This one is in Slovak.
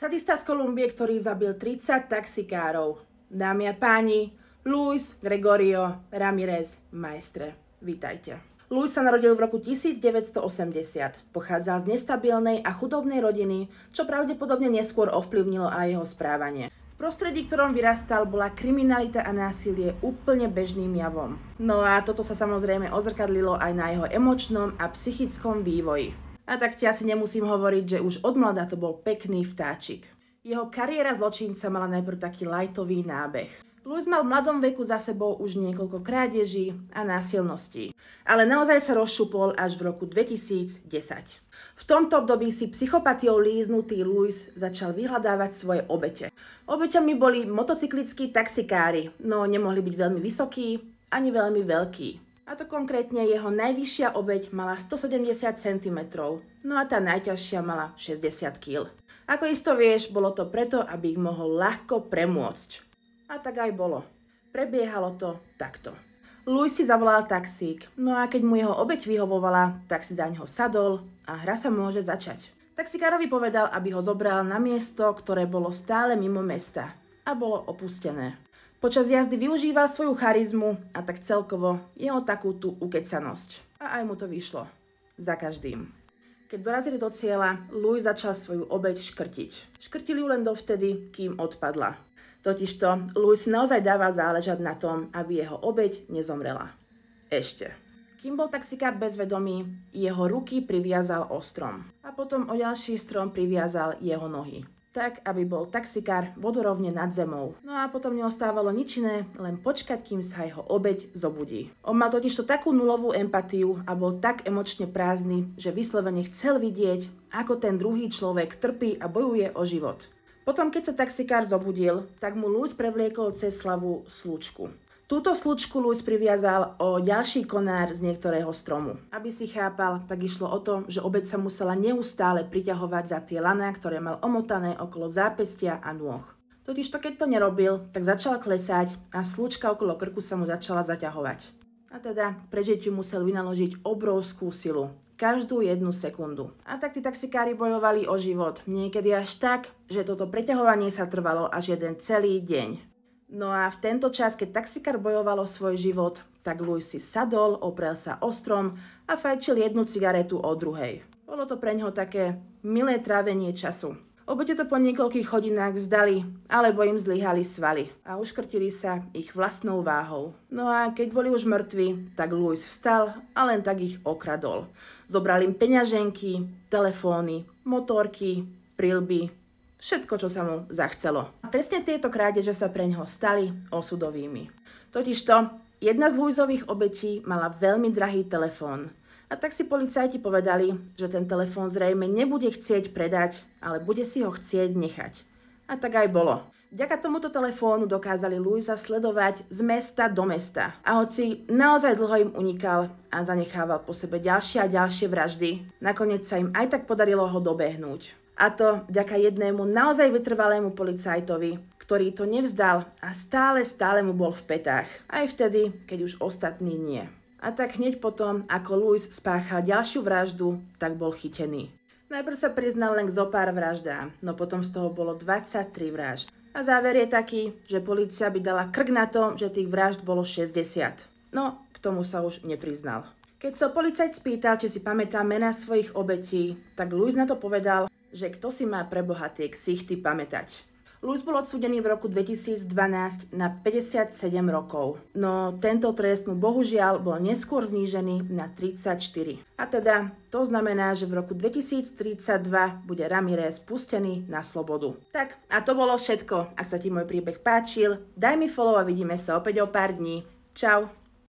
Sadista z Kolumbie, ktorý zabil 30 taxikárov. Dámy a páni, Luis Gregorio Ramirez Maestre. Vítajte. Luis sa narodil v roku 1980. Pochádzal z nestabilnej a chudobnej rodiny, čo pravdepodobne neskôr ovplyvnilo aj jeho správanie. V prostredí, ktorom vyrastal, bola kriminalita a násilie úplne bežným javom. No a toto sa samozrejme odzrkadlilo aj na jeho emočnom a psychickom vývoji. A tak ti asi nemusím hovoriť, že už od mladá to bol pekný vtáčik. Jeho kariéra zločinca mala najprv taký lightový nábeh. Luis mal v mladom veku za sebou už niekoľko krádeží a násilností, ale naozaj sa rozšupol až v roku 2010. V tomto období si psychopatiou líznutý Luis začal vyhľadávať svoje obete. Obeťami boli motocyklickí taxikári, no nemohli byť veľmi vysokí ani veľmi veľkí. A to konkrétne jeho najvyššia obeť mala 170 cm, no a tá najťažšia mala 60 kg. Ako isto vieš, bolo to preto, aby ich mohol ľahko premôcť. A tak aj bolo. Prebiehalo to takto. Luis si zavolal taxík, no a keď mu jeho obeť vyhovovala, tak si za ňoho sadol a hra sa môže začať. Taxikárovi povedal, aby ho zobral na miesto, ktoré bolo stále mimo mesta a bolo opustené. Počas jazdy využíval svoju charizmu a tak celkovo jeho takú tú ukecanosť. A aj mu to vyšlo. Za každým. Keď dorazili do cieľa, Luis začal svoju obeť škrtiť. Škrtil ju len dovtedy, kým odpadla. Totižto Luis naozaj dával záležať na tom, aby jeho obeť nezomrela. Ešte. Kým bol taxikár bezvedomý, jeho ruky priviazal o strom. A potom o ďalší strom priviazal jeho nohy. Tak, aby bol taxikár vodorovne nad zemou. No a potom neostávalo nič iné, len počkať, kým sa jeho obeť zobudí. On mal totižto takú nulovú empatiu a bol tak emočne prázdny, že vyslovene chcel vidieť, ako ten druhý človek trpí a bojuje o život. Potom, keď sa taxikár zobudil, tak mu Luis prevliekol cez hlavu slučku. Túto slučku Luis priviazal o ďalší konár z niektorého stromu. Aby si chápal, tak išlo o to, že obeť sa musela neustále priťahovať za tie laná, ktoré mal omotané okolo zápestia a nôh. Totižto keď to nerobil, tak začal klesať a slučka okolo krku sa mu začala zaťahovať. A teda prežitiu musel vynaložiť obrovskú silu. Každú jednu sekundu. A tak tí taxikári bojovali o život. Niekedy až tak, že toto preťahovanie sa trvalo až jeden celý deň. No a v tento čas, keď taxikár bojoval o svoj život, tak Luis si sadol, oprel sa o strom a fajčil jednu cigaretu od druhej. Bolo to pre ňoho také milé trávenie času. Obete to po niekoľkých hodinách vzdali, alebo im zlyhali svaly a uškrtili sa ich vlastnou váhou. No a keď boli už mŕtvi, tak Luis vstal a len tak ich okradol. Zobral im peňaženky, telefóny, motorky, prilby, všetko, čo sa mu zachcelo. A presne tieto krádeže sa pre ňoho stali osudovými. Totižto, jedna z Luisových obetí mala veľmi drahý telefón. A tak si policajti povedali, že ten telefón zrejme nebude chcieť predať, ale bude si ho chcieť nechať. A tak aj bolo. Vďaka tomuto telefónu dokázali Luisa sledovať z mesta do mesta. A hoci naozaj dlho im unikal a zanechával po sebe ďalšie a ďalšie vraždy, nakoniec sa im aj tak podarilo ho dobehnúť. A to vďaka jednému naozaj vytrvalému policajtovi, ktorý to nevzdal a stále mu bol v pätách. Aj vtedy, keď už ostatní nie. A tak hneď potom, ako Luis spáchal ďalšiu vraždu, tak bol chytený. Najprv sa priznal len k zopár vraždám, no potom z toho bolo 23 vražd. A záver je taký, že polícia by dala krk na to, že tých vražd bolo 60. No, k tomu sa už nepriznal. Keď sa policajt spýtal, či si pamätá mená svojich obetí, tak Luis na to povedal, že kto si má pre boha tie ksichty pamätať. Luis bol odsúdený v roku 2012 na 57 rokov, no tento trest mu bohužiaľ bol neskôr znížený na 34. A teda to znamená, že v roku 2032 bude Ramirez pustený na slobodu. Tak a to bolo všetko. Ak sa ti môj príbeh páčil, daj mi follow a vidíme sa opäť o pár dní. Čau.